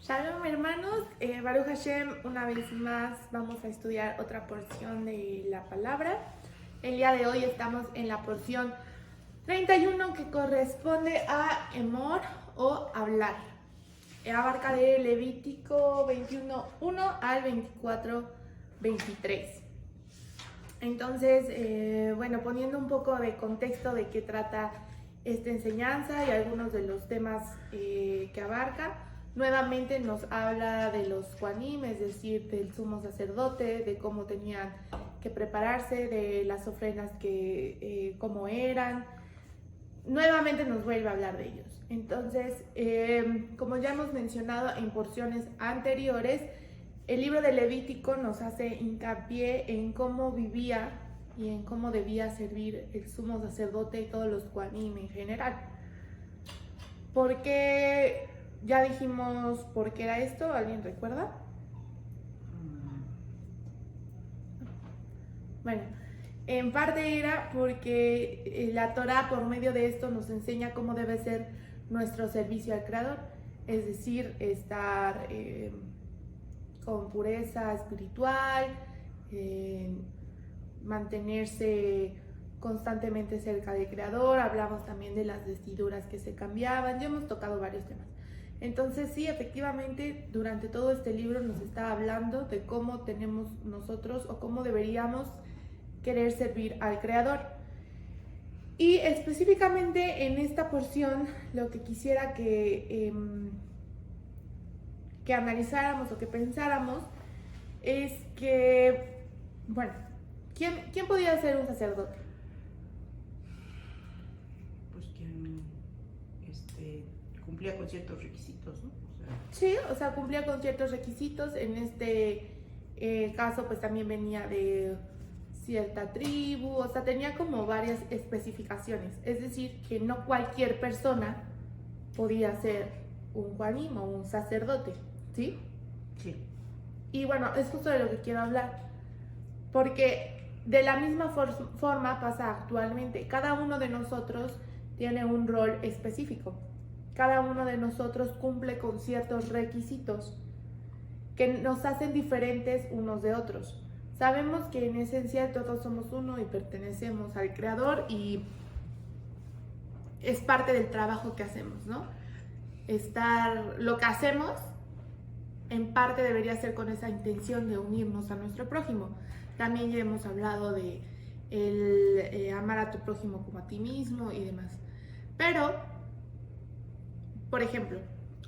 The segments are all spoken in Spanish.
Shalom hermanos, Baruch Hashem, una vez más vamos a estudiar otra porción de la palabra. El día de hoy estamos en la porción 31 que corresponde a Emor o hablar. Abarca de Levítico 21:1 al 24:23. Entonces, poniendo un poco de contexto de qué trata esta enseñanza y algunos de los temas que abarca. Nuevamente nos habla de los Kohanim, es decir, del sumo sacerdote, de cómo tenían que prepararse, de las ofrendas cómo eran. Nuevamente nos vuelve a hablar de ellos. Entonces, como ya hemos mencionado en porciones anteriores, el libro de Levítico nos hace hincapié en cómo vivía y en cómo debía servir el sumo sacerdote y todos los Kohanim en general. Porque ya dijimos por qué era esto, ¿alguien recuerda? Bueno, en parte era porque la Torah por medio de esto nos enseña cómo debe ser nuestro servicio al Creador, es decir, estar con pureza espiritual, mantenerse constantemente cerca del Creador. Hablamos también de las vestiduras que se cambiaban, ya hemos tocado varios temas. Entonces sí, efectivamente, durante todo este libro nos está hablando de cómo tenemos nosotros o cómo deberíamos querer servir al Creador. Y específicamente en esta porción, lo que quisiera que analizáramos o que pensáramos es que, bueno, ¿quién podía ser un sacerdote? Pues quien cumplía con ciertos requisitos, ¿no? Sí, o sea, cumplía con ciertos requisitos. En este caso, pues también venía de cierta tribu, o sea, tenía como varias especificaciones. Es decir, que no cualquier persona podía ser un Kohanim o un sacerdote, ¿sí? Sí. Y bueno, es justo de lo que quiero hablar, porque de la misma forma pasa actualmente. Cada uno de nosotros tiene un rol específico. Cada uno de nosotros cumple con ciertos requisitos que nos hacen diferentes unos de otros. Sabemos que en esencia todos somos uno y pertenecemos al Creador y es parte del trabajo que hacemos, ¿no? Lo que hacemos en parte debería ser con esa intención de unirnos a nuestro prójimo. También ya hemos hablado de amar a tu prójimo como a ti mismo y demás. Pero, por ejemplo,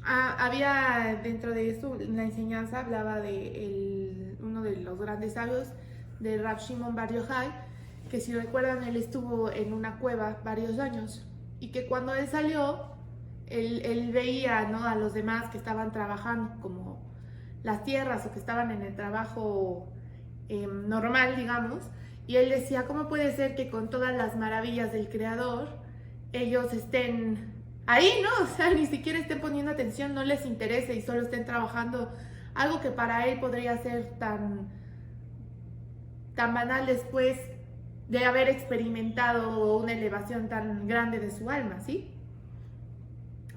había dentro de esto, la enseñanza hablaba de uno de los grandes sabios, de Rav Shimon Bar Yochai, que si recuerdan, él estuvo en una cueva varios años y que cuando él salió, él veía, ¿no?, a los demás que estaban trabajando como las tierras o que estaban en el trabajo normal, digamos, y él decía, ¿cómo puede ser que con todas las maravillas del Creador ellos estén ahí, ¿no? O sea, ni siquiera estén poniendo atención, no les interese y solo estén trabajando algo que para él podría ser tan banal después de haber experimentado una elevación tan grande de su alma, ¿sí?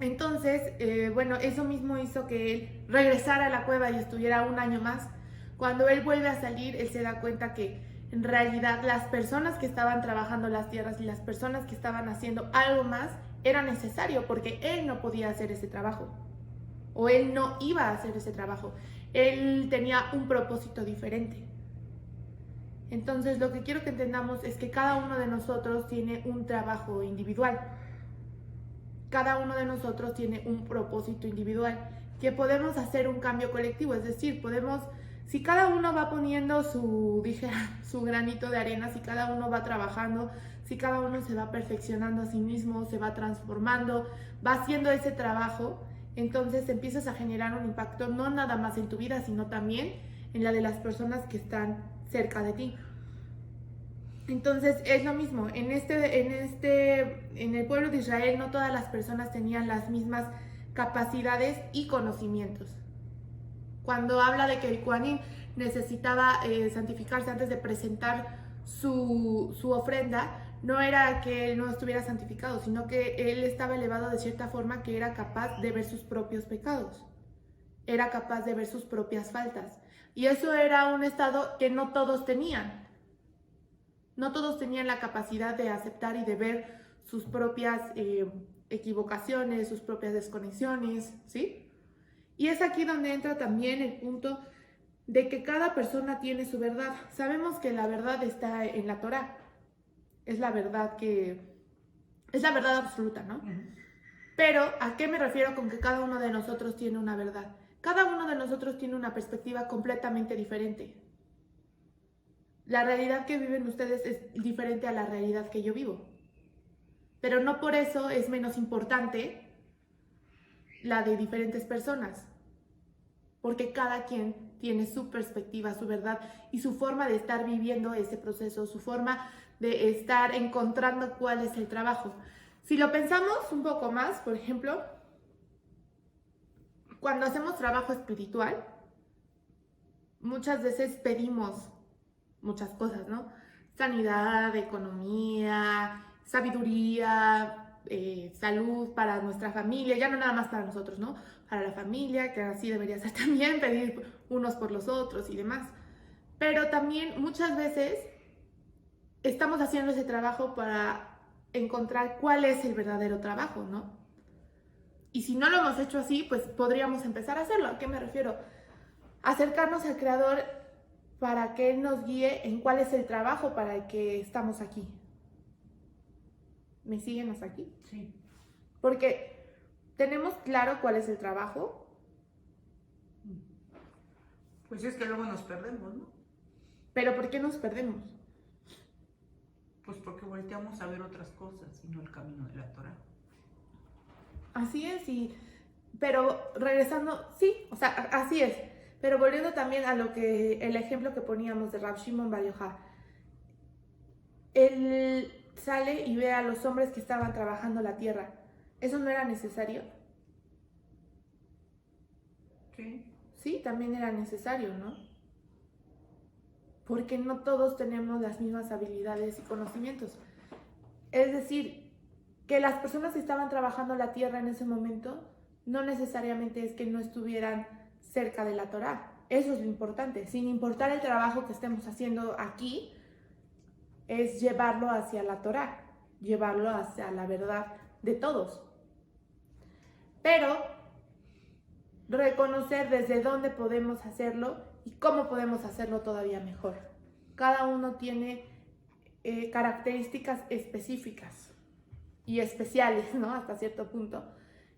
Entonces, eso mismo hizo que él regresara a la cueva y estuviera un año más. Cuando él vuelve a salir, él se da cuenta que en realidad las personas que estaban trabajando las tierras y las personas que estaban haciendo algo más era necesario porque él no podía hacer ese trabajo o él no iba a hacer ese trabajo. Él tenía un propósito diferente. Entonces, lo que quiero que entendamos es que cada uno de nosotros tiene un trabajo individual. Cada uno de nosotros tiene un propósito individual, que podemos hacer un cambio colectivo, es decir, si cada uno va poniendo su granito de arena, si cada uno va trabajando, si cada uno se va perfeccionando a sí mismo, se va transformando, va haciendo ese trabajo, entonces empiezas a generar un impacto no nada más en tu vida, sino también en la de las personas que están cerca de ti. Entonces es lo mismo, en el pueblo de Israel no todas las personas tenían las mismas capacidades y conocimientos. Cuando habla de que el Kohanim necesitaba santificarse antes de presentar su ofrenda, no era que él no estuviera santificado, sino que él estaba elevado de cierta forma que era capaz de ver sus propios pecados. era capaz de ver sus propias faltas. Y eso era un estado que no todos tenían. No todos tenían la capacidad de aceptar y de ver sus propias equivocaciones, sus propias desconexiones, ¿sí? Y es aquí donde entra también el punto de que cada persona tiene su verdad. Sabemos que la verdad está en la Torá. Es la verdad absoluta, ¿no? Pero, ¿a qué me refiero con que cada uno de nosotros tiene una verdad? Cada uno de nosotros tiene una perspectiva completamente diferente. La realidad que viven ustedes es diferente a la realidad que yo vivo. Pero no por eso es menos importante la de diferentes personas. Porque cada quien tiene su perspectiva, su verdad y su forma de estar viviendo ese proceso, su forma de estar encontrando cuál es el trabajo. Si lo pensamos un poco más, por ejemplo, cuando hacemos trabajo espiritual, muchas veces pedimos muchas cosas, ¿no? Sanidad, economía, sabiduría, salud para nuestra familia, ya no nada más para nosotros, ¿no? Para la familia, que así debería ser también, pedir unos por los otros y demás. Pero también muchas veces estamos haciendo ese trabajo para encontrar cuál es el verdadero trabajo, ¿no? Y si no lo hemos hecho así, pues podríamos empezar a hacerlo. ¿A qué me refiero? Acercarnos al Creador para que Él nos guíe en cuál es el trabajo para el que estamos aquí. ¿Me siguen hasta aquí? Sí. Porque tenemos claro cuál es el trabajo. Pues es que luego nos perdemos, ¿no? Pero ¿por qué nos perdemos? Pues porque volteamos a ver otras cosas y no el camino de la Torah. Así es, pero regresando, sí, o sea, así es. Pero volviendo también a el ejemplo que poníamos de Rab Shimon Bar Yochai. Él sale y ve a los hombres que estaban trabajando la tierra. ¿Eso no era necesario? Sí. Sí, también era necesario, ¿no? Porque no todos tenemos las mismas habilidades y conocimientos. Es decir, que las personas que estaban trabajando la tierra en ese momento no necesariamente es que no estuvieran cerca de la Torá. Eso es lo importante. Sin importar el trabajo que estemos haciendo aquí, es llevarlo hacia la Torá, llevarlo hacia la verdad de todos. Pero reconocer desde dónde podemos hacerlo y cómo podemos hacerlo todavía mejor. Cada uno tiene características específicas y especiales, ¿no? Hasta cierto punto,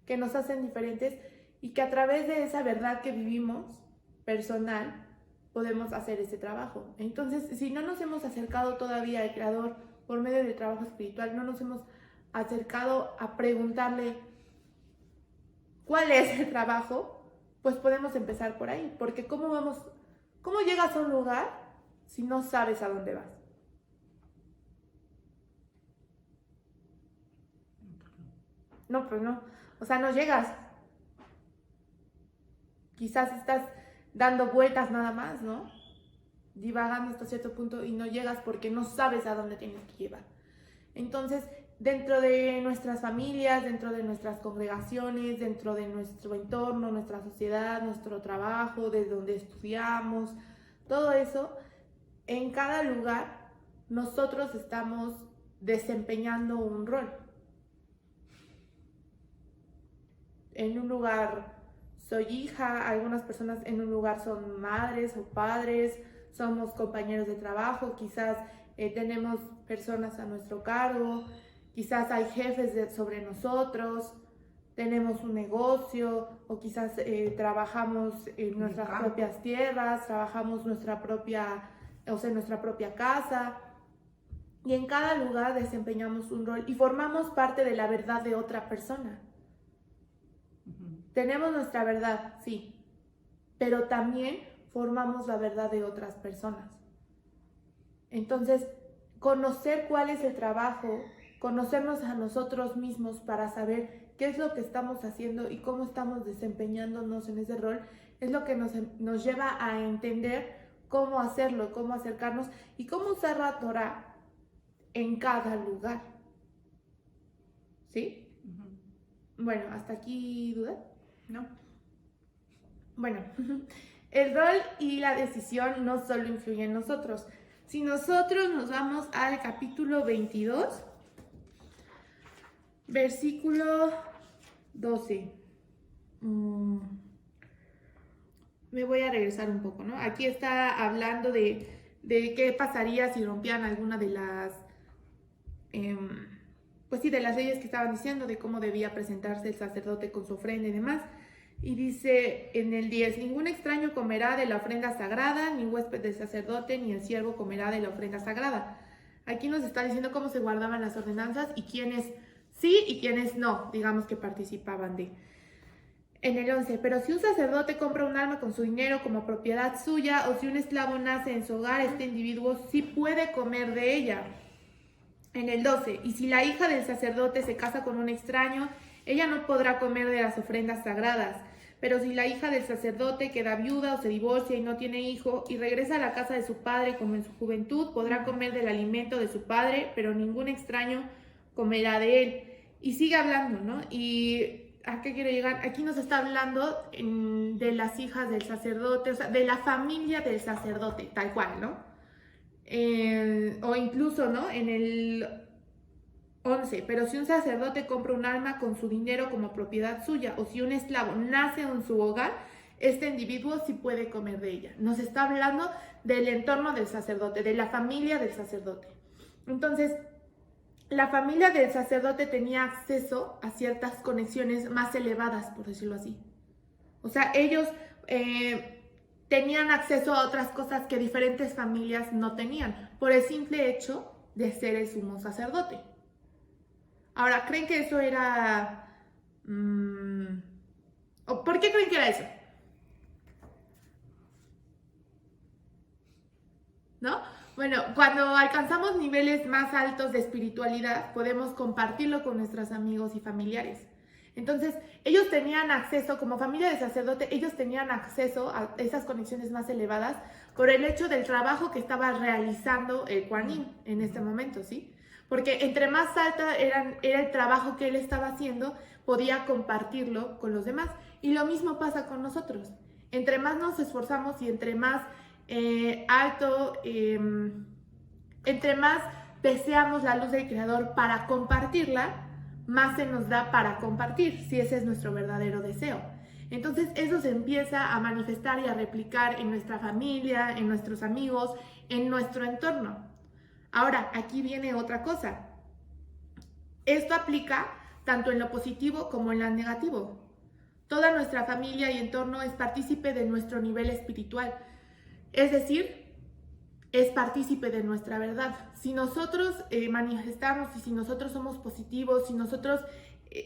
que nos hacen diferentes y que a través de esa verdad que vivimos, personal, podemos hacer ese trabajo. Entonces, si no nos hemos acercado todavía al Creador por medio del trabajo espiritual, no nos hemos acercado a preguntarle cuál es el trabajo, pues podemos empezar por ahí, porque ¿cómo llegas a un lugar si no sabes a dónde vas? No, pues no. O sea, no llegas. Quizás estás dando vueltas nada más, ¿no? Divagando hasta cierto punto y no llegas porque no sabes a dónde tienes que llevar. Entonces, dentro de nuestras familias, dentro de nuestras congregaciones, dentro de nuestro entorno, nuestra sociedad, nuestro trabajo, desde donde estudiamos, todo eso, en cada lugar nosotros estamos desempeñando un rol. En un lugar soy hija, algunas personas en un lugar son madres o padres, somos compañeros de trabajo, quizás tenemos personas a nuestro cargo, quizás hay jefes sobre nosotros, tenemos un negocio o quizás trabajamos en nuestras propias tierras, trabajamos nuestra propia casa. Y en cada lugar desempeñamos un rol y formamos parte de la verdad de otra persona. Tenemos nuestra verdad, sí, pero también formamos la verdad de otras personas. Entonces, conocer cuál es el trabajo, conocernos a nosotros mismos para saber qué es lo que estamos haciendo y cómo estamos desempeñándonos en ese rol, es lo que nos lleva a entender cómo hacerlo, cómo acercarnos y cómo usar la Torah en cada lugar. ¿Sí? Bueno, ¿hasta aquí duda? No. Bueno, el rol y la decisión no solo influyen en nosotros. Si nosotros nos vamos al capítulo 22, versículo 12. Me voy a regresar un poco, ¿no? Aquí está hablando de qué pasaría si rompían alguna de las, pues sí, de las leyes que estaban diciendo, de cómo debía presentarse el sacerdote con su ofrenda y demás. Y dice en el 10, ningún extraño comerá de la ofrenda sagrada, ni huésped del sacerdote, ni el siervo comerá de la ofrenda sagrada. Aquí nos está diciendo cómo se guardaban las ordenanzas y quiénes sí y quiénes no, digamos que participaban de. En el 11, pero si un sacerdote compra un alma con su dinero como propiedad suya, o si un esclavo nace en su hogar, este individuo sí puede comer de ella. En el 12, y si la hija del sacerdote se casa con un extraño, ella no podrá comer de las ofrendas sagradas. Pero si la hija del sacerdote queda viuda o se divorcia y no tiene hijo y regresa a la casa de su padre como en su juventud, podrá comer del alimento de su padre, pero ningún extraño comerá de él. Y sigue hablando, ¿no? Y ¿a qué quiero llegar? Aquí nos está hablando de las hijas del sacerdote, o sea, de la familia del sacerdote, tal cual, ¿no? O incluso, ¿no? En el 11, pero si un sacerdote compra un alma con su dinero como propiedad suya, o si un esclavo nace en su hogar, este individuo sí puede comer de ella. Nos está hablando del entorno del sacerdote, de la familia del sacerdote. Entonces, la familia del sacerdote tenía acceso a ciertas conexiones más elevadas, por decirlo así. O sea, ellos tenían acceso a otras cosas que diferentes familias no tenían, por el simple hecho de ser el sumo sacerdote. Ahora, ¿creen que eso era... ¿O por qué creen que era eso? ¿No? Bueno, cuando alcanzamos niveles más altos de espiritualidad, podemos compartirlo con nuestros amigos y familiares. Entonces, ellos tenían acceso, como familia de sacerdote, ellos tenían acceso a esas conexiones más elevadas por el hecho del trabajo que estaba realizando el Kuan Yin en este momento, ¿sí? Porque entre más alta era el trabajo que él estaba haciendo, podía compartirlo con los demás. Y lo mismo pasa con nosotros. Entre más nos esforzamos y entre más entre más deseamos la luz del Creador para compartirla, más se nos da para compartir, si ese es nuestro verdadero deseo. Entonces eso se empieza a manifestar y a replicar en nuestra familia, en nuestros amigos, en nuestro entorno. Ahora, aquí viene otra cosa. Esto aplica tanto en lo positivo como en lo negativo. Toda nuestra familia y entorno es partícipe de nuestro nivel espiritual. Es decir, es partícipe de nuestra verdad. Si nosotros manifestamos y si nosotros somos positivos, si nosotros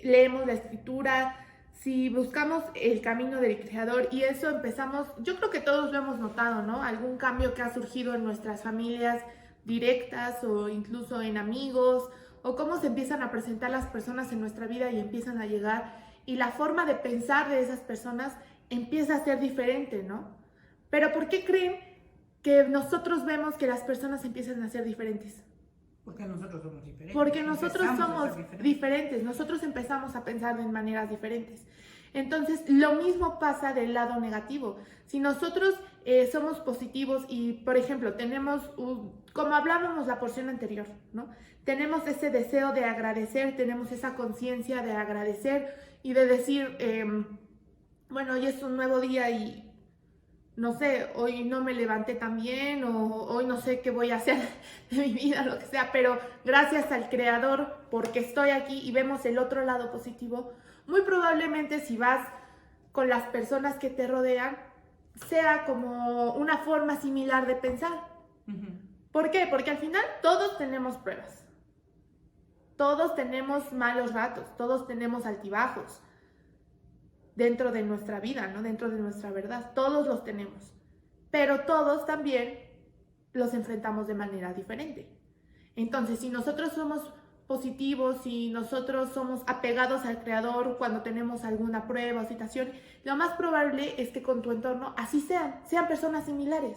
leemos la escritura, si buscamos el camino del Creador y eso empezamos, yo creo que todos lo hemos notado, ¿no? Algún cambio que ha surgido en nuestras familias directas o incluso en amigos, o cómo se empiezan a presentar las personas en nuestra vida y empiezan a llegar y la forma de pensar de esas personas empieza a ser diferente, ¿no? Pero ¿por qué creen que nosotros vemos que las personas empiezan a ser diferentes? Porque nosotros somos diferentes. Porque nosotros somos diferentes, nosotros empezamos a pensar de maneras diferentes. Entonces, lo mismo pasa del lado negativo. Si nosotros somos positivos y, por ejemplo, tenemos, como hablábamos la porción anterior, ¿no? Tenemos ese deseo de agradecer, tenemos esa conciencia de agradecer y de decir, bueno, hoy es un nuevo día y no sé, hoy no me levanté tan bien o hoy no sé qué voy a hacer de mi vida, lo que sea, pero gracias al Creador porque estoy aquí y vemos el otro lado positivo, muy probablemente si vas con las personas que te rodean, sea como una forma similar de pensar. ¿Por qué? Porque al final todos tenemos pruebas, todos tenemos malos ratos, todos tenemos altibajos dentro de nuestra vida, ¿no? Dentro de nuestra verdad. Todos los tenemos. Pero todos también los enfrentamos de manera diferente. Entonces, si nosotros somos positivos, si nosotros somos apegados al Creador cuando tenemos alguna prueba o situación, lo más probable es que con tu entorno así sean personas similares.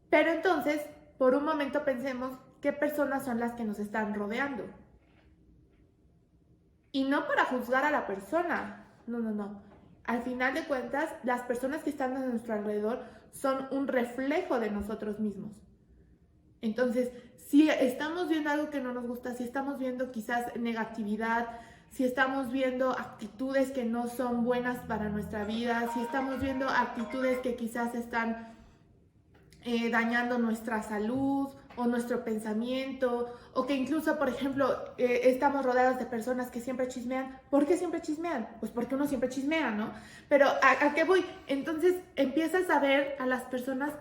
Pero entonces, por un momento pensemos qué personas son las que nos están rodeando. Y no para juzgar a la persona, no. al final de cuentas, las personas que están a nuestro alrededor son un reflejo de nosotros mismos. Entonces, si estamos viendo algo que no nos gusta, si estamos viendo quizás negatividad, si estamos viendo actitudes que no son buenas para nuestra vida, si estamos viendo actitudes que quizás están dañando nuestra salud o nuestro pensamiento, o que incluso, por ejemplo, estamos rodeados de personas que siempre chismean. ¿Por qué siempre chismean? Pues porque uno siempre chismea, ¿no? Pero ¿a qué voy? Entonces empiezas a ver a las personas,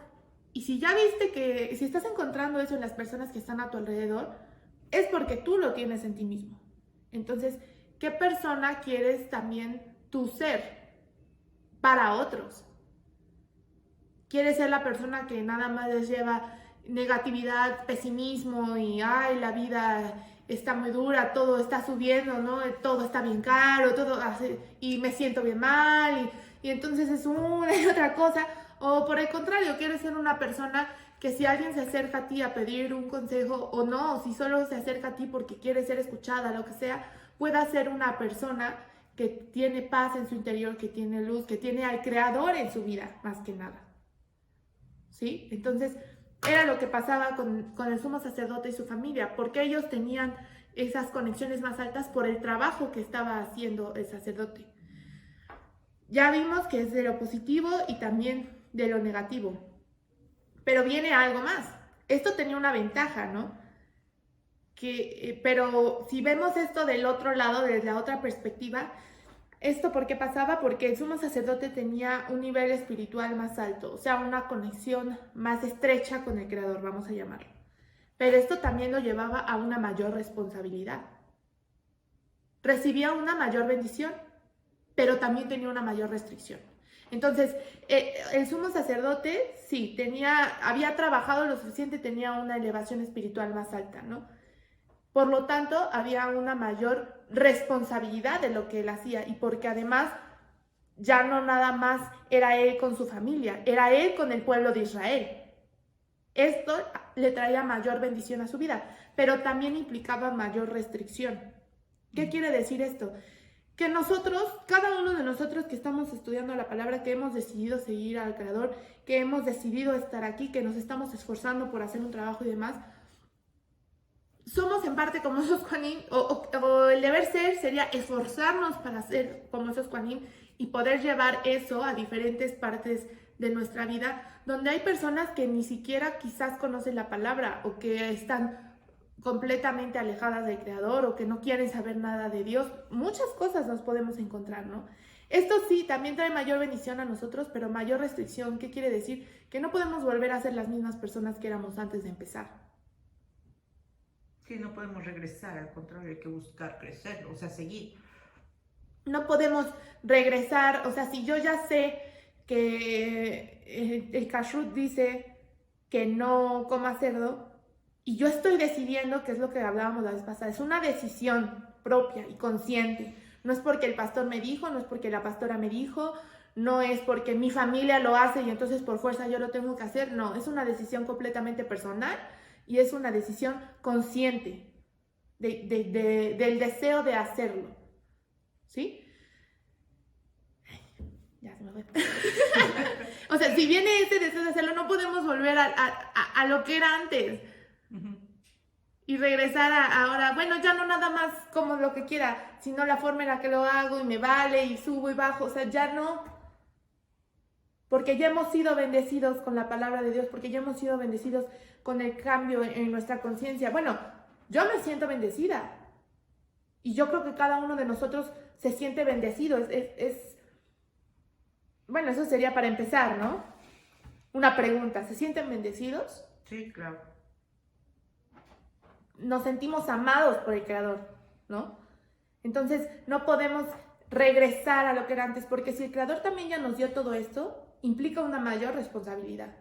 y si ya viste que, si estás encontrando eso en las personas que están a tu alrededor, es porque tú lo tienes en ti mismo. Entonces, ¿qué persona quieres también tú ser para otros? ¿Quieres ser la persona que nada más les lleva negatividad, pesimismo y ay, la vida está muy dura, todo está subiendo, ¿no? Todo está bien caro, todo así, y me siento bien mal, y entonces es una y otra cosa? O por el contrario, quieres ser una persona que si alguien se acerca a ti a pedir un consejo o no, o si solo se acerca a ti porque quiere ser escuchada, lo que sea, pueda ser una persona que tiene paz en su interior, que tiene luz, que tiene al Creador en su vida, más que nada. ¿Sí? Entonces, era lo que pasaba con el sumo sacerdote y su familia, porque ellos tenían esas conexiones más altas por el trabajo que estaba haciendo el sacerdote. Ya vimos que es de lo positivo y también de lo negativo. Pero viene algo más. Esto tenía una ventaja, ¿no? Pero si vemos esto del otro lado, desde la otra perspectiva, ¿esto por qué pasaba? Porque el sumo sacerdote tenía un nivel espiritual más alto, o sea, una conexión más estrecha con el Creador, vamos a llamarlo. Pero esto también lo llevaba a una mayor responsabilidad. Recibía una mayor bendición, pero también tenía una mayor restricción. Entonces, el sumo sacerdote, sí, había trabajado lo suficiente, tenía una elevación espiritual más alta, ¿no? Por lo tanto, había una mayor responsabilidad de lo que él hacía, y porque además ya no nada más era él con su familia, era él con el pueblo de Israel. Esto le traía mayor bendición a su vida, pero también implicaba mayor restricción. ¿Qué quiere decir esto? Que nosotros, cada uno de nosotros que estamos estudiando la palabra, que hemos decidido seguir al Creador, que hemos decidido estar aquí, que nos estamos esforzando por hacer un trabajo y demás, somos en parte como esos Juanín, o el deber ser sería esforzarnos para ser como esos Juanín y poder llevar eso a diferentes partes de nuestra vida, donde hay personas que ni siquiera quizás conocen la palabra, o que están completamente alejadas del Creador, o que no quieren saber nada de Dios. Muchas cosas nos podemos encontrar, ¿no? Esto sí, también trae mayor bendición a nosotros, pero mayor restricción. ¿Qué quiere decir? Que no podemos volver a ser las mismas personas que éramos antes de empezar. Sí, no podemos regresar, al contrario, hay que buscar crecer, o sea, seguir. No podemos regresar, o sea, si yo ya sé que el kashrut dice que no coma cerdo, y yo estoy decidiendo, que es lo que hablábamos la vez pasada, es una decisión propia y consciente. No es porque el pastor me dijo, no es porque la pastora me dijo, no es porque mi familia lo hace y entonces por fuerza yo lo tengo que hacer. No, es una decisión completamente personal y es una decisión consciente del deseo de hacerlo. ¿Sí? Ya se me fue. O sea, si viene ese deseo de hacerlo, no podemos volver a lo que era antes. Y regresar ahora, bueno, ya no nada más como lo que quiera, sino la forma en la que lo hago y me vale y subo y bajo, o sea, ya no. Porque ya hemos sido bendecidos con la palabra de Dios, porque ya hemos sido bendecidos con el cambio en nuestra conciencia. Bueno, yo me siento bendecida. Y yo creo que cada uno de nosotros se siente bendecido. Bueno, eso sería para empezar, ¿no? Una pregunta, ¿se sienten bendecidos? Sí, claro. Nos sentimos amados por el Creador, ¿no? Entonces, no podemos regresar a lo que era antes, porque si el Creador también ya nos dio todo esto, implica una mayor responsabilidad.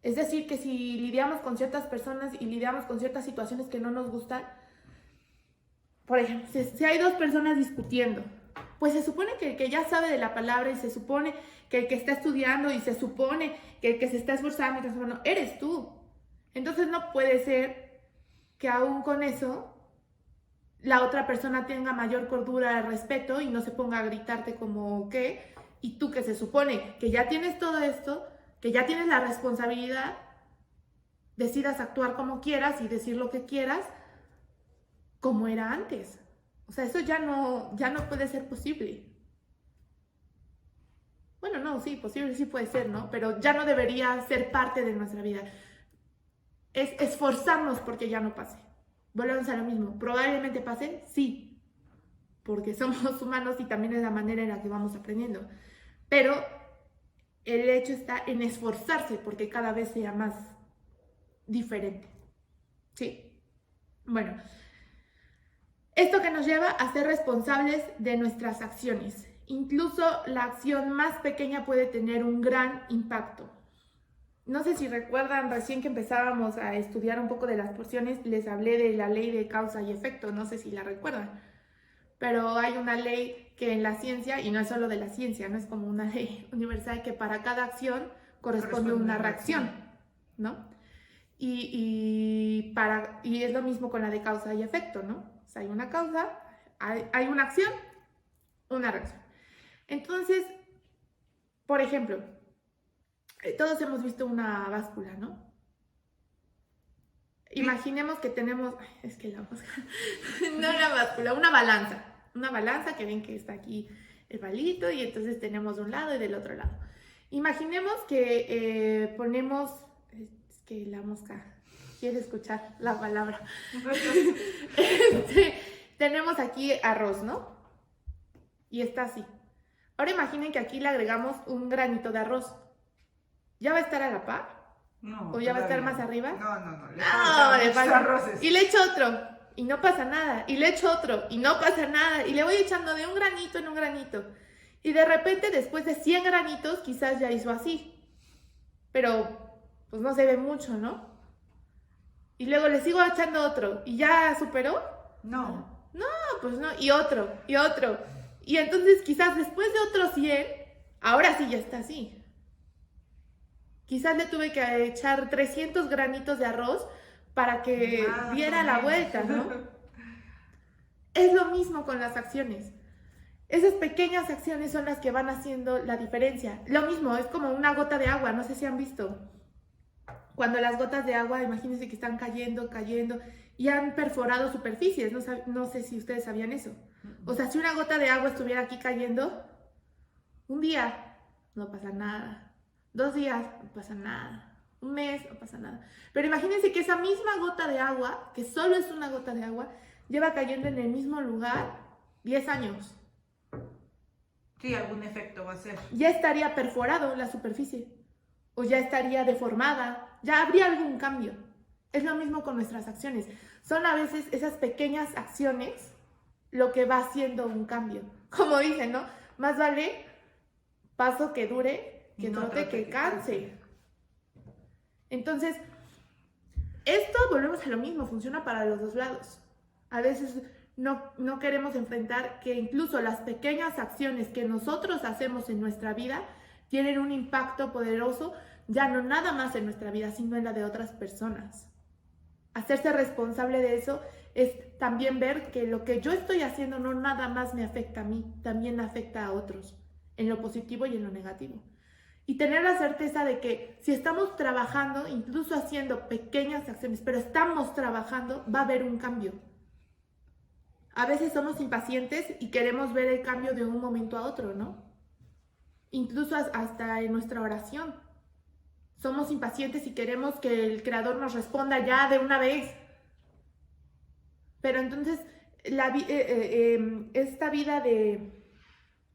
Es decir, que si lidiamos con ciertas personas y lidiamos con ciertas situaciones que no nos gustan, por ejemplo, si hay dos personas discutiendo, pues se supone que el que ya sabe de la palabra, y se supone que el que está estudiando, y se supone que el que se está esforzando y transformando, eres tú. Entonces no puede ser que aún con eso la otra persona tenga mayor cordura, respeto y no se ponga a gritarte como qué, y tú que se supone que ya tienes todo esto, que ya tienes la responsabilidad, decidas actuar como quieras y decir lo que quieras, como era antes. O sea, eso ya no puede ser posible. Bueno, no, sí, posible sí puede ser, ¿no? Pero ya no debería ser parte de nuestra vida. Es esforzarnos porque ya no pase. Volvemos a lo mismo. ¿Probablemente pase? Sí, porque somos humanos y también es la manera en la que vamos aprendiendo. Pero el hecho está en esforzarse porque cada vez sea más diferente. ¿Sí? Bueno, esto que nos lleva a ser responsables de nuestras acciones. Incluso la acción más pequeña puede tener un gran impacto. No sé si recuerdan, recién que empezábamos a estudiar un poco de las porciones, les hablé de la ley de causa y efecto, no sé si la recuerdan. Pero hay una ley que en la ciencia, y no es solo de la ciencia, no es como una ley universal, que para cada acción corresponde una reacción, ¿no? Y es lo mismo con la de causa y efecto, ¿no? O sea, hay una causa, hay una acción, una reacción. Entonces, por ejemplo, todos hemos visto una báscula, ¿no? Imaginemos que tenemos, es que la mosca, no una báscula, una balanza que ven que está aquí el palito y entonces tenemos de un lado y del otro lado. Imaginemos que ponemos, es que la mosca quiere escuchar la palabra. Tenemos aquí arroz, ¿no? Y está así. Ahora imaginen que aquí le agregamos un granito de arroz. ¿Ya va a estar a la par? No, ¿O ya va a estar más arriba? No. Le falta arroces. Y le echo otro, y no pasa nada. Y le echo otro, y no pasa nada. Y le voy echando de un granito en un granito. Y de repente, después de 100 granitos, quizás ya hizo así. Pero, pues no se ve mucho, ¿no? Y luego le sigo echando otro. ¿Y ya superó? No. No, pues no. Y otro, y otro. Y entonces, quizás después de otros 100, ahora sí ya está así. Quizás le tuve que echar 300 granitos de arroz para que diera la vuelta, ¿no? Es lo mismo con las acciones. Esas pequeñas acciones son las que van haciendo la diferencia. Lo mismo, es como una gota de agua, no sé si han visto. Cuando las gotas de agua, imagínense que están cayendo y han perforado superficies. No sé si ustedes sabían eso. O sea, si una gota de agua estuviera aquí cayendo, un día no pasa nada. 2 días, no pasa nada. Un mes, no pasa nada. Pero imagínense que esa misma gota de agua, que solo es una gota de agua, lleva cayendo en el mismo lugar 10 años. Sí, algún efecto va a ser. Ya estaría perforado la superficie. O ya estaría deformada. Ya habría algún cambio. Es lo mismo con nuestras acciones. Son a veces esas pequeñas acciones lo que va haciendo un cambio. Como dicen, ¿no? Más vale paso que dure que trote que canse. Entonces, esto, volvemos a lo mismo, funciona para los dos lados. A veces no queremos enfrentar que incluso las pequeñas acciones que nosotros hacemos en nuestra vida tienen un impacto poderoso, ya no nada más en nuestra vida, sino en la de otras personas. Hacerse responsable de eso es también ver que lo que yo estoy haciendo no nada más me afecta a mí, también afecta a otros, en lo positivo y en lo negativo. Y tener la certeza de que si estamos trabajando, incluso haciendo pequeñas acciones, pero estamos trabajando, va a haber un cambio. A veces somos impacientes y queremos ver el cambio de un momento a otro, ¿no? Incluso hasta en nuestra oración. Somos impacientes y queremos que el Creador nos responda ya de una vez. Pero entonces, esta vida de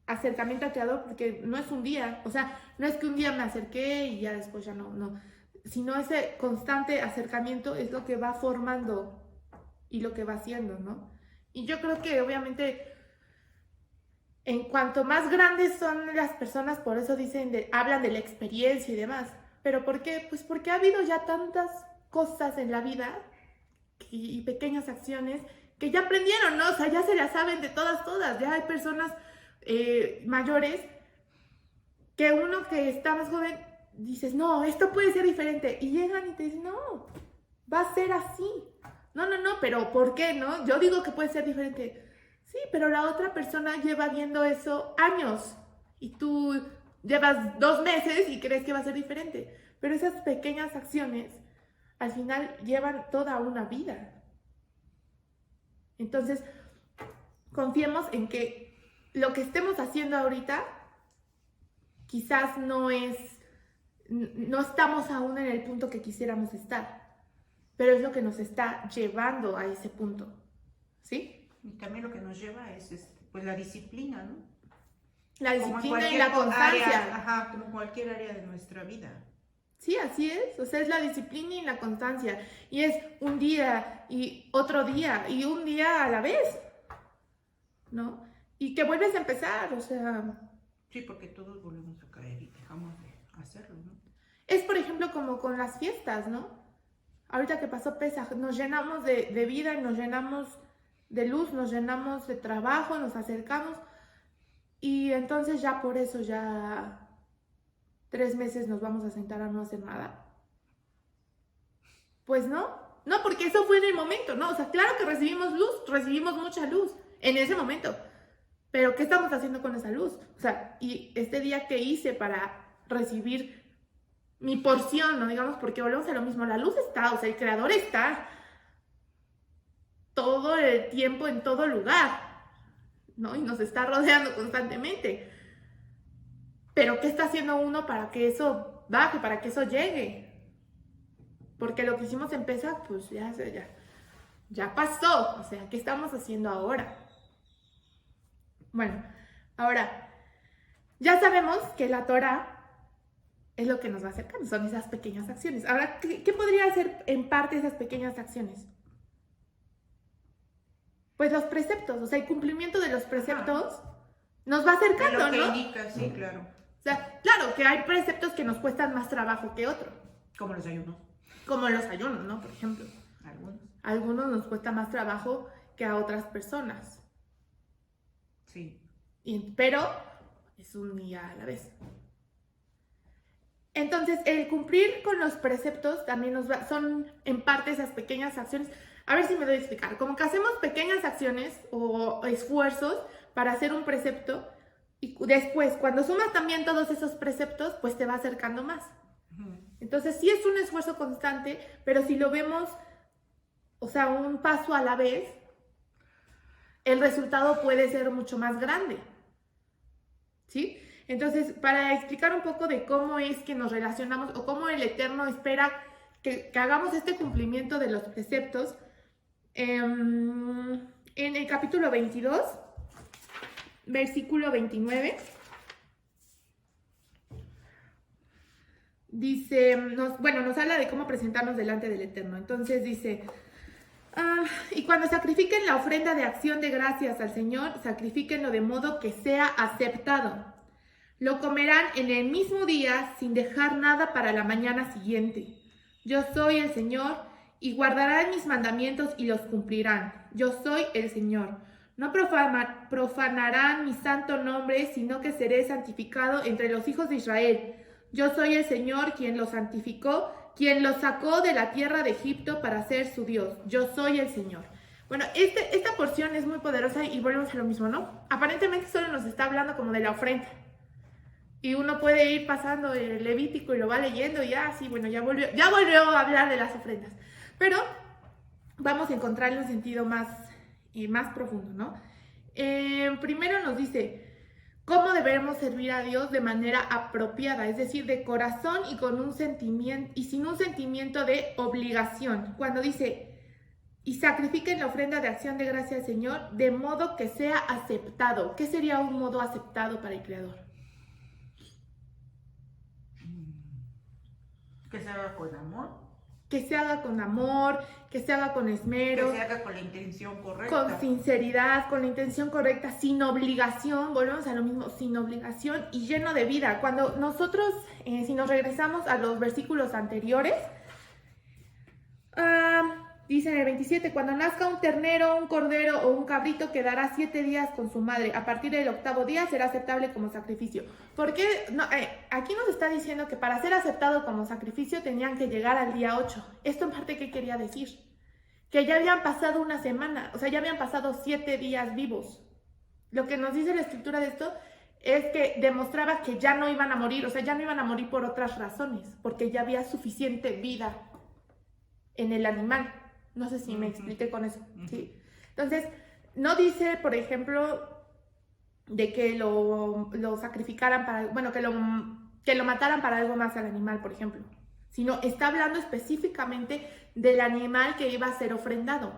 acercamiento al Creador, porque no es un día, o sea, no es que un día me acerqué y ya después ya no, sino ese constante acercamiento es lo que va formando y lo que va haciendo, ¿no? Y yo creo que obviamente en cuanto más grandes son las personas, por eso hablan de la experiencia y demás. ¿Pero por qué? Pues porque ha habido ya tantas cosas en la vida y pequeñas acciones que ya aprendieron, ¿no? O sea, ya se las saben de todas, ya hay personas mayores que uno que está más joven dices, no, esto puede ser diferente, y llegan y te dicen, no, va a ser así, No, pero ¿por qué, no? Yo digo que puede ser diferente. Sí, pero la otra persona lleva viendo eso años y tú llevas 2 meses y crees que va a ser diferente. Pero esas pequeñas acciones al final llevan toda una vida. Entonces, confiemos en que lo que estemos haciendo ahorita quizás no estamos aún en el punto que quisiéramos estar, pero es lo que nos está llevando a ese punto, ¿sí? Y también lo que nos lleva es pues la disciplina, ¿no? La disciplina y la constancia. Ajá, como cualquier área de nuestra vida. Sí, así es. O sea, es la disciplina y la constancia. Y es un día y otro día y un día a la vez, ¿no? Y que vuelves a empezar, o sea... Sí, porque todos volvemos a caer y dejamos de hacerlo, ¿no? Es, por ejemplo, como con las fiestas, ¿no? Ahorita que pasó Pesaj, nos llenamos de vida, nos llenamos de luz, nos llenamos de trabajo, nos acercamos y entonces ya por eso ya 3 meses nos vamos a sentar a no hacer nada. Pues no, porque eso fue en el momento, ¿no? O sea, claro que recibimos luz, recibimos mucha luz en ese momento, pero ¿qué estamos haciendo con esa luz? O sea, y este día que hice para recibir mi porción, ¿no? Digamos, porque volvemos a lo mismo, la luz está, o sea, el creador está todo el tiempo en todo lugar, ¿no? Y nos está rodeando constantemente. Pero ¿qué está haciendo uno para que eso baje, para que eso llegue? Porque lo que hicimos en Pesaj, pues ya pasó. O sea, ¿qué estamos haciendo ahora? Bueno, ahora, ya sabemos que la Torah es lo que nos va acercando, son esas pequeñas acciones. Ahora, ¿qué podría hacer en parte esas pequeñas acciones? Pues los preceptos, o sea, el cumplimiento de los preceptos nos va acercando, ¿no? Lo que ¿no? indica, sí, claro. O sea, claro que hay preceptos que nos cuestan más trabajo que otros. Como los ayunos. Como los ayunos, ¿no? Por ejemplo. Algunos nos cuesta más trabajo que a otras personas. Sí. Pero es un día a la vez. Entonces, el cumplir con los preceptos también son en parte esas pequeñas acciones. A ver si me doy a explicar. Como que hacemos pequeñas acciones o esfuerzos para hacer un precepto y después, cuando sumas también todos esos preceptos, pues te va acercando más. Entonces, sí es un esfuerzo constante, pero si lo vemos, o sea, un paso a la vez, el resultado puede ser mucho más grande. ¿Sí? Entonces, para explicar un poco de cómo es que nos relacionamos o cómo el Eterno espera que hagamos este cumplimiento de los preceptos, en el capítulo 22, versículo 29, dice, nos habla de cómo presentarnos delante del Eterno. Entonces dice, y cuando sacrifiquen la ofrenda de acción de gracias al Señor, sacrifíquenlo de modo que sea aceptado. Lo comerán en el mismo día sin dejar nada para la mañana siguiente. Yo soy el Señor y guardarán mis mandamientos y los cumplirán. Yo soy el Señor. No profanarán mi santo nombre, sino que seré santificado entre los hijos de Israel. Yo soy el Señor quien los santificó, quien los sacó de la tierra de Egipto para ser su Dios. Yo soy el Señor. Bueno, esta porción es muy poderosa y volvemos a lo mismo, ¿no? Aparentemente solo nos está hablando como de la ofrenda. Y uno puede ir pasando el Levítico y lo va leyendo y sí, bueno, ya volvió a hablar de las ofrendas. Pero vamos a encontrarle un sentido más profundo, ¿no? Primero nos dice cómo debemos servir a Dios de manera apropiada, es decir, de corazón y con un sentimiento y sin un sentimiento de obligación. Cuando dice, y sacrifiquen la ofrenda de acción de gracia al Señor de modo que sea aceptado. ¿Qué sería un modo aceptado para el Creador? Que se haga con amor. Que se haga con amor, que se haga con esmero. Que se haga con la intención correcta. Con sinceridad, con la intención correcta, sin obligación, volvemos a lo mismo, sin obligación y lleno de vida. Cuando nosotros, si nos regresamos a los versículos anteriores, dice en el 27, cuando nazca un ternero, un cordero o un cabrito, quedará 7 días con su madre. A partir del 8º día será aceptable como sacrificio. ¿Por qué? No, aquí nos está diciendo que para ser aceptado como sacrificio tenían que llegar al día 8. ¿Esto en parte qué quería decir? que ya habían pasado una semana, o sea, ya habían pasado 7 días vivos. Lo que nos dice la escritura de esto es que demostraba que ya no iban a morir, o sea, ya no iban a morir por otras razones, porque ya había suficiente vida en el animal. No sé si me expliqué con eso, ¿sí? Entonces, no dice, por ejemplo, de que lo sacrificaran para, bueno, que lo mataran para algo más al animal, por ejemplo, sino está hablando específicamente del animal que iba a ser ofrendado.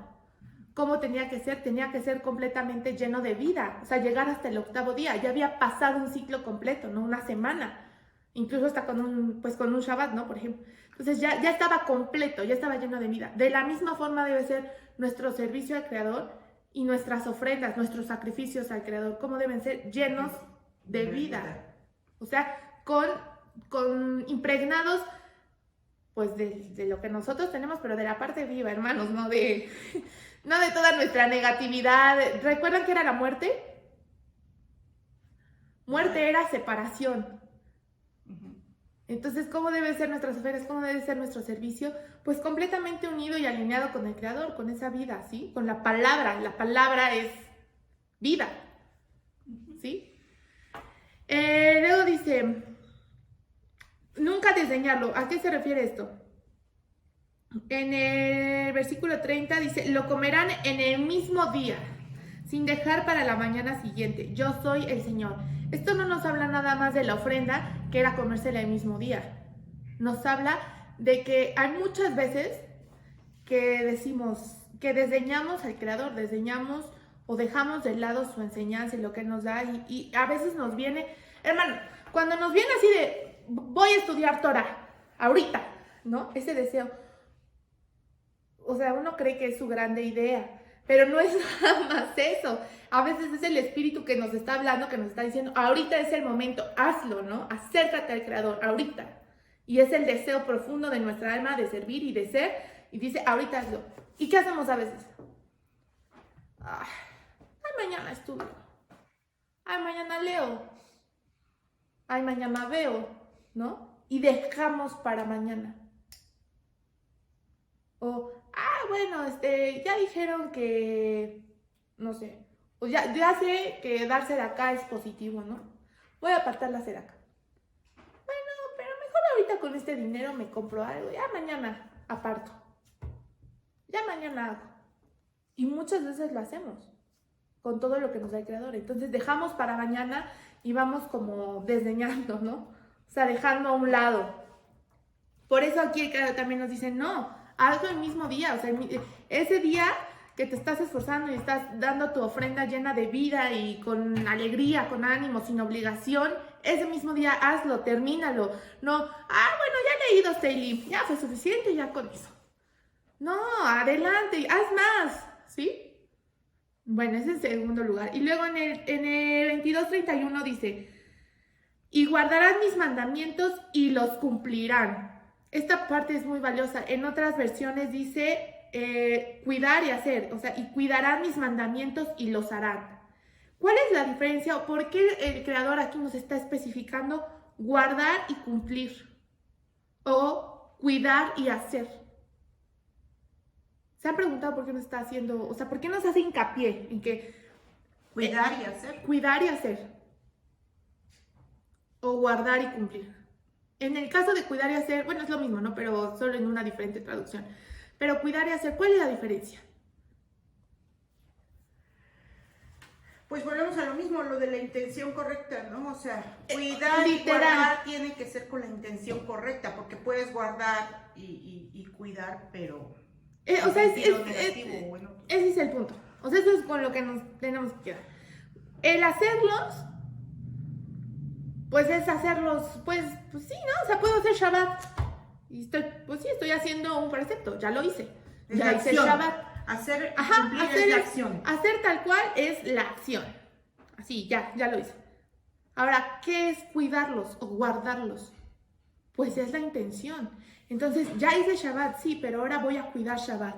¿Cómo tenía que ser? Tenía que ser completamente lleno de vida, o sea, llegar hasta el 8º día. Ya había pasado un ciclo completo, ¿no? Una semana, incluso hasta con un Shabbat, ¿no? Por ejemplo. Entonces ya estaba completo, ya estaba lleno de vida. De la misma forma debe ser nuestro servicio al Creador y nuestras ofrendas, nuestros sacrificios al Creador, cómo deben ser llenos de vida. O sea, con impregnados, pues de lo que nosotros tenemos, pero de la parte viva, hermanos, no de toda nuestra negatividad. ¿Recuerdan qué era la muerte? Muerte era separación. Entonces, ¿cómo deben ser nuestras ofrendas? ¿Cómo debe ser nuestro servicio? Pues completamente unido y alineado con el Creador, con esa vida, ¿sí? Con la palabra. La palabra es vida, ¿sí? Luego dice, nunca desdeñarlo. ¿A qué se refiere esto? En el versículo 30 dice, lo comerán en el mismo día, sin dejar para la mañana siguiente. Yo soy el Señor. Esto no nos habla nada más de la ofrenda, que era comérsela el mismo día. Nos habla de que hay muchas veces que decimos, que desdeñamos al Creador, desdeñamos o dejamos de lado su enseñanza y lo que nos da. Y a veces nos viene, hermano, cuando nos viene así de, voy a estudiar Torah, ahorita, ¿no? Ese deseo. O sea, uno cree que es su grande idea, pero no es nada más eso. A veces es el Espíritu que nos está hablando, que nos está diciendo, ahorita es el momento, hazlo, ¿no? Acércate al Creador, ahorita. Y es el deseo profundo de nuestra alma de servir y de ser, y dice, ahorita hazlo. ¿Y qué hacemos a veces? Ay, mañana estudio. Ay, mañana leo. Ay, mañana veo, ¿no? Y dejamos para mañana. O, bueno, ya dijeron que, no sé, o ya sé que dar acá es positivo, ¿no? Voy a apartar la acá. Bueno, pero mejor ahorita con este dinero me compro algo, ya mañana aparto. Ya mañana hago. Y muchas veces lo hacemos, con todo lo que nos da el Creador. Entonces dejamos para mañana y vamos como desdeñando, ¿no? O sea, dejando a un lado. Por eso aquí el Creador también nos dice, no, hazlo el mismo día, o sea, ese día que te estás esforzando y estás dando tu ofrenda llena de vida y con alegría, con ánimo, sin obligación, ese mismo día hazlo, termínalo. No, bueno, ya leí 2 Tehillim, ya fue suficiente, ya con eso. No, adelante, haz más, ¿sí? Bueno, ese es el segundo lugar. Y luego en el 22:31 dice, y guardarán mis mandamientos y los cumplirán. Esta parte es muy valiosa. En otras versiones dice cuidar y hacer, o sea, y cuidarán mis mandamientos y los harán. ¿Cuál es la diferencia o por qué el Creador aquí nos está especificando guardar y cumplir? O cuidar y hacer. ¿Se han preguntado por qué nos está haciendo, o sea, por qué nos hace hincapié en que cuidar y hacer? Cuidar y hacer. O guardar y cumplir. En el caso de cuidar y hacer, bueno, es lo mismo, ¿no? Pero solo en una diferente traducción. Pero cuidar y hacer, ¿cuál es la diferencia? Pues volvemos a lo mismo, lo de la intención correcta, ¿no? O sea, cuidar y literal. guardar tiene que ser con la intención correcta, porque puedes guardar y cuidar, pero... o sea, negativo, bueno. Ese es el punto. O sea, eso es con lo que nos tenemos que quedar. El hacerlos, pues es hacerlos, pues sí, ¿no? O sea, puedo hacer Shabbat. Y estoy haciendo un precepto, ya lo hice. Es ya hice Shabbat. Hacer, cumplir es la acción. Hacer tal cual es la acción. Así, ya lo hice. Ahora, ¿qué es cuidarlos o guardarlos? Pues es la intención. Entonces, ya hice Shabbat, sí, pero ahora voy a cuidar Shabbat.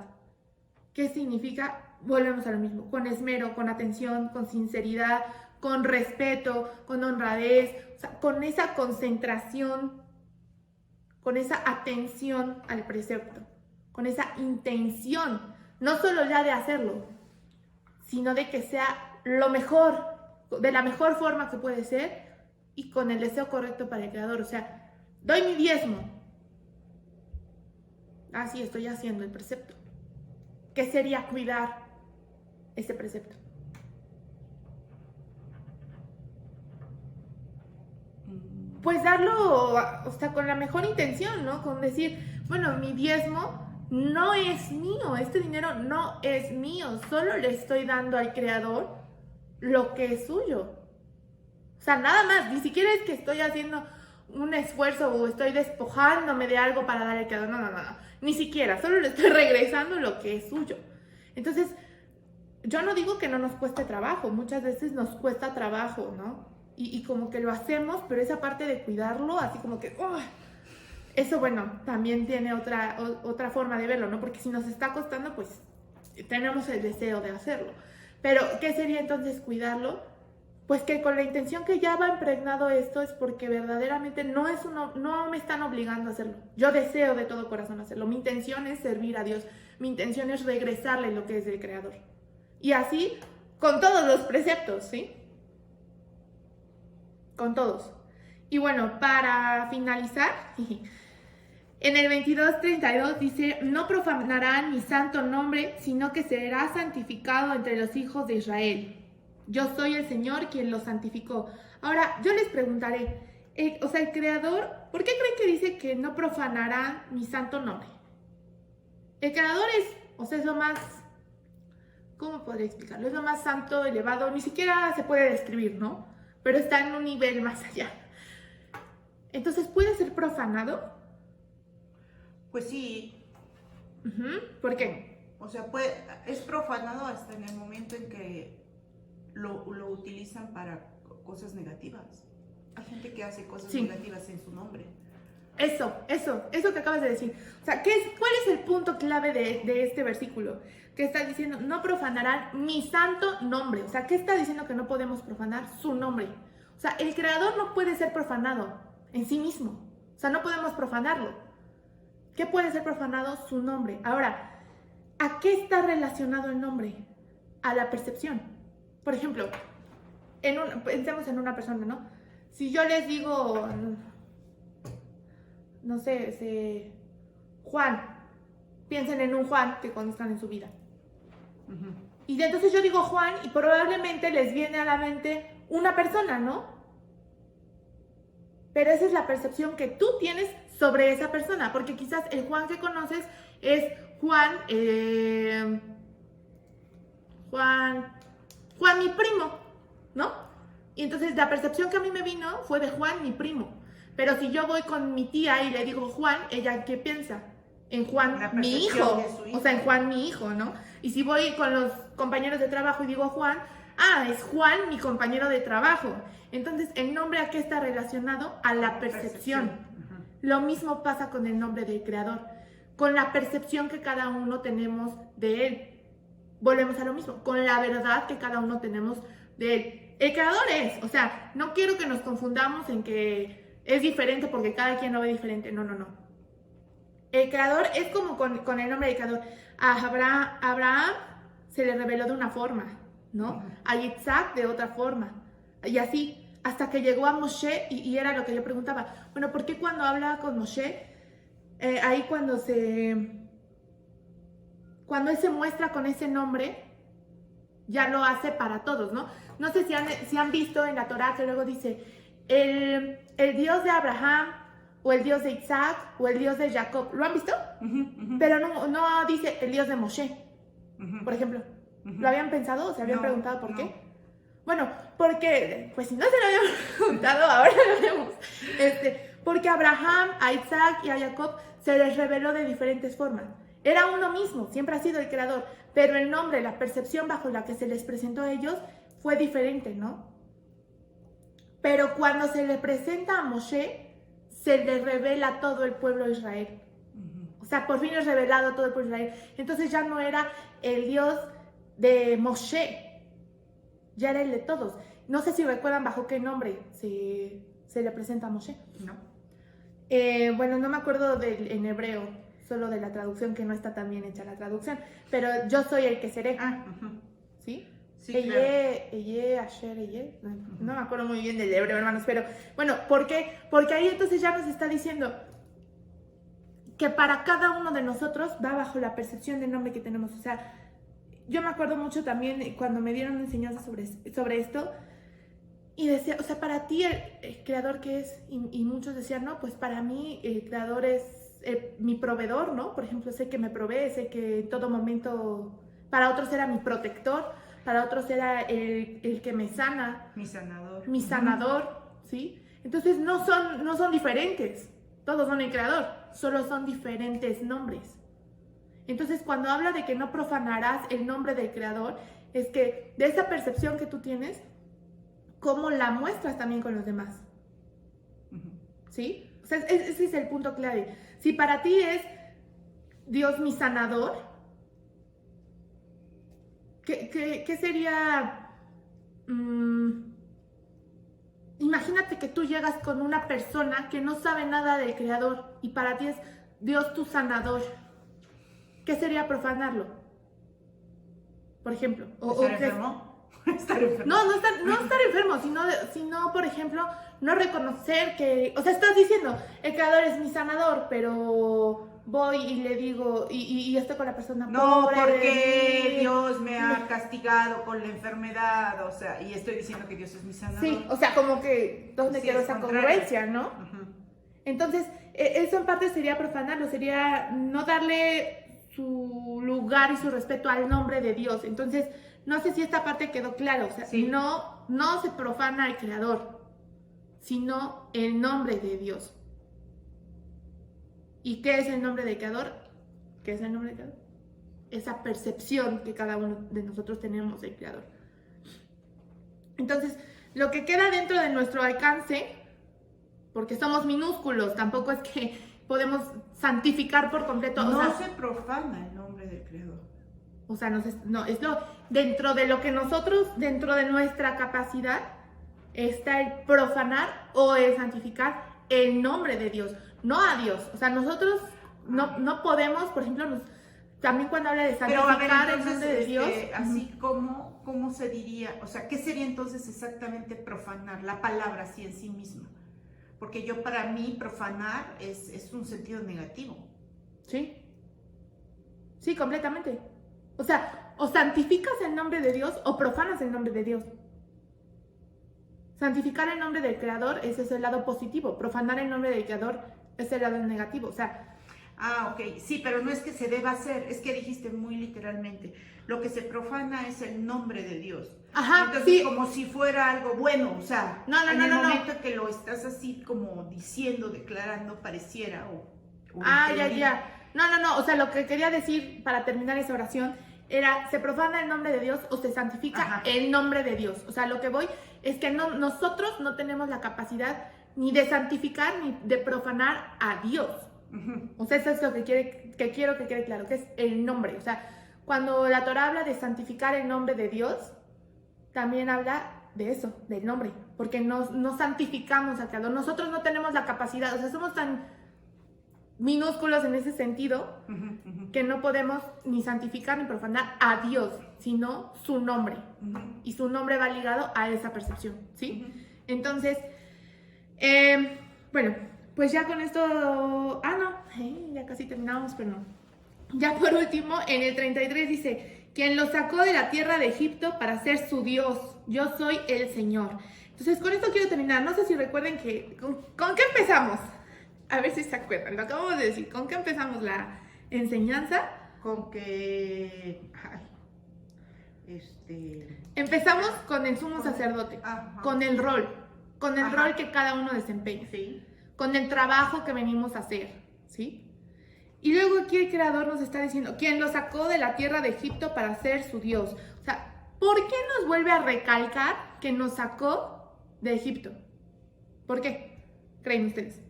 ¿Qué significa? Volvemos a lo mismo, con esmero, con atención, con sinceridad, con respeto, con honradez, o sea, con esa concentración, con esa atención al precepto, con esa intención. No solo ya de hacerlo, sino de que sea lo mejor, de la mejor forma que puede ser y con el deseo correcto para el Creador. O sea, doy mi diezmo. Así estoy haciendo el precepto. ¿Qué sería cuidar este precepto? Pues darlo, o sea, con la mejor intención, ¿no? Con decir, bueno, mi diezmo no es mío, este dinero no es mío, solo le estoy dando al Creador lo que es suyo. O sea, nada más, ni siquiera es que estoy haciendo un esfuerzo o estoy despojándome de algo para dar al Creador, no, ni siquiera, solo le estoy regresando lo que es suyo. Entonces, yo no digo que no nos cueste trabajo, muchas veces nos cuesta trabajo, ¿no? Y como que lo hacemos, pero esa parte de cuidarlo, así como que, eso, bueno, también tiene otra forma de verlo, ¿no? Porque si nos está costando, pues tenemos el deseo de hacerlo. Pero, ¿qué sería entonces cuidarlo? Pues que con la intención que ya va impregnado esto es porque verdaderamente no me están obligando a hacerlo. Yo deseo de todo corazón hacerlo. Mi intención es servir a Dios. Mi intención es regresarle lo que es del Creador. Y así, con todos los preceptos, ¿sí? Con todos. Y bueno, para finalizar, en el 22:32 dice, no profanarán mi santo nombre, sino que será santificado entre los hijos de Israel. Yo soy el Señor quien lo santificó. Ahora, yo les preguntaré, el Creador, ¿por qué creen que dice que no profanarán mi santo nombre? El Creador es lo más, ¿cómo podría explicarlo? Es lo más santo, elevado, ni siquiera se puede describir, ¿no? Pero está en un nivel más allá. Entonces, ¿puede ser profanado? Pues sí. ¿Por qué? O sea, es profanado hasta en el momento en que lo utilizan para cosas negativas. Hay gente que hace cosas negativas en su nombre. Eso que acabas de decir. O sea, ¿cuál es el punto clave de este versículo? Que está diciendo, no profanarán mi santo nombre. O sea, ¿qué está diciendo que no podemos profanar? Su nombre. O sea, el Creador no puede ser profanado en sí mismo. O sea, no podemos profanarlo. ¿Qué puede ser profanado? Su nombre. Ahora, ¿a qué está relacionado el nombre? A la percepción. Por ejemplo, pensemos en una persona, ¿no? Si yo les digo, no sé, Juan, piensen en un Juan que conozcan en su vida. Y entonces yo digo Juan y probablemente les viene a la mente una persona, ¿no? Pero esa es la percepción que tú tienes sobre esa persona, porque quizás el Juan que conoces es Juan mi primo, ¿no? Y entonces la percepción que a mí me vino fue de Juan mi primo. Pero si yo voy con mi tía y le digo Juan, ¿ella qué piensa? En Juan mi hijo. O sea, en Juan mi hijo, ¿no? Y si voy con los compañeros de trabajo y digo Juan, es Juan mi compañero de trabajo. Entonces, ¿el nombre a qué está relacionado? A la percepción. Lo mismo pasa con el nombre del Creador, con la percepción que cada uno tenemos de Él. Volvemos a lo mismo, con la verdad que cada uno tenemos de Él. El Creador o sea, no quiero que nos confundamos en que es diferente porque cada quien lo ve diferente, no. El Creador es como con el nombre del Creador. A Abraham se le reveló de una forma, ¿no? A Isaac de otra forma, y así, hasta que llegó a Moshe, y era lo que yo preguntaba, bueno, ¿por qué cuando habla con Moshe, ahí cuando él se muestra con ese nombre, ya lo hace para todos, ¿no? No sé si han visto en la Torá que luego dice, el Dios de Abraham, o el Dios de Isaac, o el Dios de Jacob, ¿lo han visto? Pero no dice el Dios de Moshe, por ejemplo. ¿Lo habían pensado o se habían preguntado por qué? Bueno, porque, pues si no se lo habían preguntado, ahora lo vemos. Porque a Abraham, a Isaac y a Jacob se les reveló de diferentes formas. Era uno mismo, siempre ha sido el Creador, pero el nombre, la percepción bajo la que se les presentó a ellos fue diferente, ¿no? Pero cuando se le presenta a Moshe, se le revela a todo el pueblo de Israel. O sea, por fin es revelado a todo el pueblo de Israel. Entonces ya no era el Dios de Moshe, ya era el de todos. No sé si recuerdan bajo qué nombre se le presenta a Moshe. No. Bueno, no me acuerdo en hebreo. solo de la traducción, que no está tan bien hecha la traducción, pero yo soy el que seré, ¿sí? Sí, No me acuerdo muy bien del hebreo, hermanos, pero bueno, ¿por qué? Porque ahí entonces ya nos está diciendo que para cada uno de nosotros va bajo la percepción del nombre que tenemos. O sea, yo me acuerdo mucho también cuando me dieron enseñanza sobre esto, y decía, o sea, para ti el creador que es, y muchos decían, no, pues para mí el creador es mi proveedor, ¿no? Por ejemplo, sé que me provee, sé que en todo momento, para otros era mi protector, para otros era el que me sana. Mi sanador, ¿sí? Entonces no son diferentes, todos son el creador, solo son diferentes nombres. Entonces cuando habla de que no profanarás el nombre del creador, es que de esa percepción que tú tienes, ¿cómo la muestras también con los demás? ¿Sí? O sea, ese es el punto clave. Si para ti es Dios mi sanador, ¿qué sería? Imagínate que tú llegas con una persona que no sabe nada del creador y para ti es Dios tu sanador. ¿Qué sería profanarlo? Por ejemplo. ¿Estar enfermo? Estar enfermo. No estar enfermo, sino, por ejemplo, no reconocer que... O sea, estás diciendo, el creador es mi sanador, pero voy y le digo, y estoy con la persona... No, porque Dios me ha castigado con la enfermedad, o sea, y estoy diciendo que Dios es mi sanador. Sí, o sea, como que, ¿dónde quedó esa congruencia, no? Entonces, eso en parte sería profanarlo, sería no darle su lugar y su respeto al nombre de Dios. Entonces, no sé si esta parte quedó clara, o sea, no se profana al creador, sino el nombre de Dios. ¿Y qué es el nombre del creador? ¿Qué es el nombre del creador? Esa percepción que cada uno de nosotros tenemos del creador. Entonces, lo que queda dentro de nuestro alcance, porque somos minúsculos, tampoco es que podemos santificar por completo. No se profana el nombre del creador. O sea, dentro de lo que nosotros, dentro de nuestra capacidad, está el profanar o el santificar el nombre de Dios, no a Dios. O sea, nosotros no podemos, por ejemplo, también cuando habla de santificar el nombre de Dios. Así como, ¿cómo se diría? O sea, ¿qué sería entonces exactamente profanar? La palabra así en sí misma. Porque para mí, profanar es un sentido negativo. Sí. Sí, completamente. O sea, o santificas el nombre de Dios o profanas el nombre de Dios. Santificar el nombre del creador, ese es el lado positivo. Profanar el nombre del creador es el lado negativo. O sea... ok. Sí, pero no es que se deba hacer, es que dijiste muy literalmente. Lo que se profana es el nombre de Dios. Ajá, entonces, sí. Como si fuera algo bueno, o sea, en el momento que lo estás así como diciendo, declarando, pareciera ya. No, o sea, lo que quería decir para terminar esa oración era, ¿se profana el nombre de Dios o se santifica el nombre de Dios? O sea, lo que voy es que nosotros no tenemos la capacidad ni de santificar ni de profanar a Dios. O sea, eso es lo que quiero que quede claro, que es el nombre. O sea, cuando la Torah habla de santificar el nombre de Dios, también habla de eso, del nombre, porque no santificamos al Creador. Nosotros no tenemos la capacidad, o sea, somos tan minúsculos en ese sentido que no podemos ni santificar ni profanar a Dios, sino su nombre. Y su nombre va ligado a esa percepción, ¿sí? Entonces, bueno, pues ya con esto... ya casi terminamos, pero no. Ya por último, en el 33 dice, quien los sacó de la tierra de Egipto para ser su Dios, yo soy el Señor. Entonces, con esto quiero terminar. No sé si recuerden que... ¿Con qué empezamos? A ver si se acuerdan, lo acabamos de decir. ¿Con qué empezamos la enseñanza? Con que... Empezamos con el sumo sacerdote, con el rol que cada uno desempeña, sí, con el trabajo que venimos a hacer, ¿sí? Y luego aquí el Creador nos está diciendo, quien lo sacó de la tierra de Egipto para ser su Dios. O sea, ¿por qué nos vuelve a recalcar que nos sacó de Egipto? ¿Por qué? ¿Creen ustedes?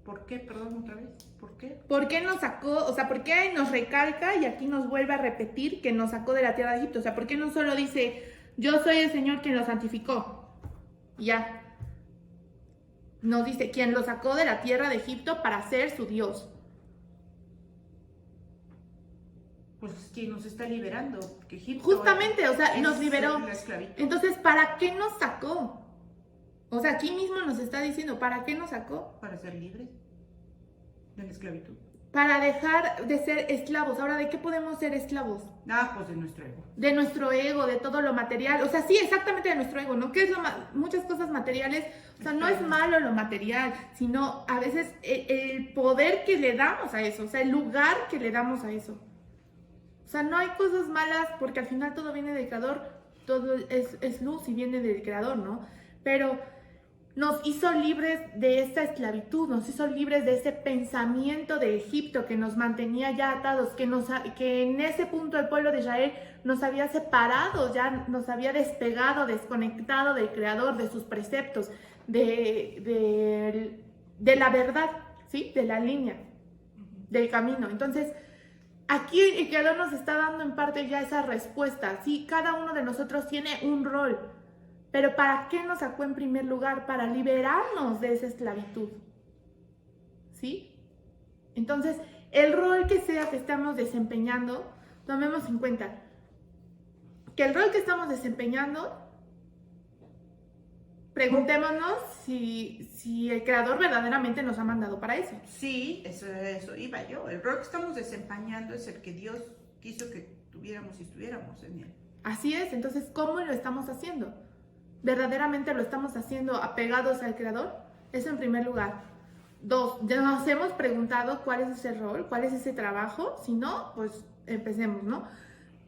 ¿Por qué? Perdón, otra vez. ¿Por qué? ¿Por qué nos sacó? O sea, ¿por qué nos recalca y aquí nos vuelve a repetir que nos sacó de la tierra de Egipto? O sea, ¿por qué no solo dice, yo soy el Señor quien lo santificó? Y ya. Nos dice, quien lo sacó de la tierra de Egipto para ser su Dios. Pues quien nos está liberando, porque Egipto Justamente, o sea, nos liberó. la esclavitud. Entonces, ¿para qué nos sacó? O sea, aquí mismo nos está diciendo, ¿para qué nos sacó? Para ser libres de la esclavitud. Para dejar de ser esclavos. Ahora, ¿de qué podemos ser esclavos? Pues de nuestro ego. De nuestro ego, de todo lo material. O sea, sí, exactamente de nuestro ego, ¿no? ¿Qué es muchas cosas materiales? O sea, no es malo lo material, sino a veces el poder que le damos a eso, o sea, el lugar que le damos a eso. O sea, no hay cosas malas porque al final todo viene del Creador, todo es luz y viene del Creador, ¿no? Pero nos hizo libres de esta esclavitud, nos hizo libres de ese pensamiento de Egipto que nos mantenía ya atados, que en ese punto el pueblo de Israel nos había separado, ya nos había despegado, desconectado del Creador, de sus preceptos, de la verdad, ¿sí? De la línea, del camino. Entonces, aquí el Creador nos está dando en parte ya esa respuesta, ¿sí? Cada uno de nosotros tiene un rol. Pero ¿para qué nos sacó en primer lugar? Para liberarnos de esa esclavitud. ¿Sí? Entonces, el rol que sea que estamos desempeñando, tomemos en cuenta que el rol que estamos desempeñando, preguntémonos si el Creador verdaderamente nos ha mandado para eso. Sí, eso iba yo. El rol que estamos desempeñando es el que Dios quiso que tuviéramos y estuviéramos en él. Así es, entonces, ¿cómo lo estamos haciendo? ¿Verdaderamente lo estamos haciendo apegados al Creador? Eso en primer lugar. 2, ya nos hemos preguntado cuál es ese rol, cuál es ese trabajo. Si no, pues empecemos, ¿no?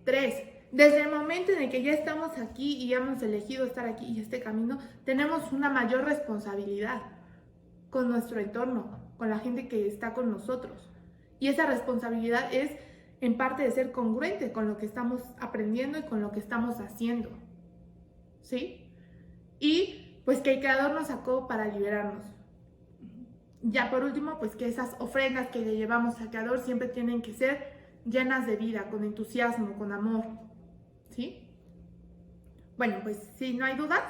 3, desde el momento en el que ya estamos aquí y ya hemos elegido estar aquí y este camino, tenemos una mayor responsabilidad con nuestro entorno, con la gente que está con nosotros. Y esa responsabilidad es en parte de ser congruente con lo que estamos aprendiendo y con lo que estamos haciendo. ¿Sí? Y pues que el Creador nos sacó para liberarnos. Ya por último, pues que esas ofrendas que le llevamos al Creador siempre tienen que ser llenas de vida, con entusiasmo, con amor. ¿Sí? Bueno, pues si no hay dudas.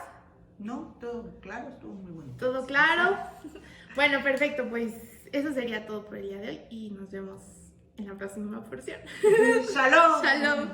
No, todo claro, estuvo muy bueno. ¿Todo claro? Bueno, perfecto, pues eso sería todo por el día de hoy y nos vemos en la próxima porción. ¡Shalom! ¡Shalom!